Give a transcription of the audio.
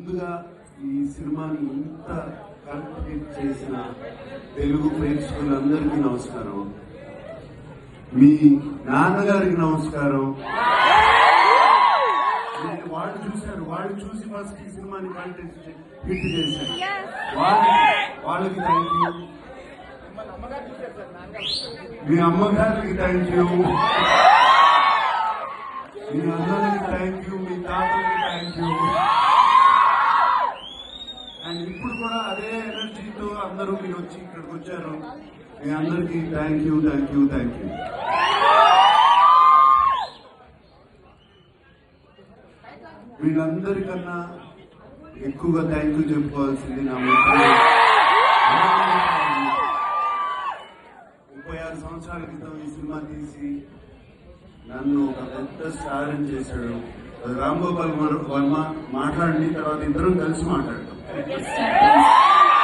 ముందుగా ఈ సినిమాని ఇంత కంప్లీట్ చేసిన తెలుగు ప్రేక్షకులందరికీ నమస్కారం. మీ నాన్నగారికి నమస్కారం. వాళ్ళు చూశారు, వాళ్ళు చూసి ఫస్ట్ ఈ సినిమాని కంటెస్ట్ హిట్ చేశారు. వాళ్ళకి థ్యాంక్ యూ. మీ అమ్మగారికి థ్యాంక్ యూ, మీ అన్నలకి థ్యాంక్ యూ, మీ తాతలకి థ్యాంక్ యూ. అండ్ ఇప్పుడు కూడా అదే ఎనర్జీతో అందరూ మీరు వచ్చి ఇక్కడికి వచ్చారు. మీ అందరికీ thank you, thank you, thank you. వీళ్ళందరికన్నా ఎక్కువగా థ్యాంక్ యూ చెప్పుకోవాల్సింది నా మిత్రులు. 36 సంవత్సరాల క్రితం ఈ సినిమా తీసి నన్ను ఒక పెద్ద స్టార్ చేశాడు రామ్ గోపాల్ వర్మ. మాట్లాడిన తర్వాత ఇద్దరం కలిసి మాట్లాడతాం.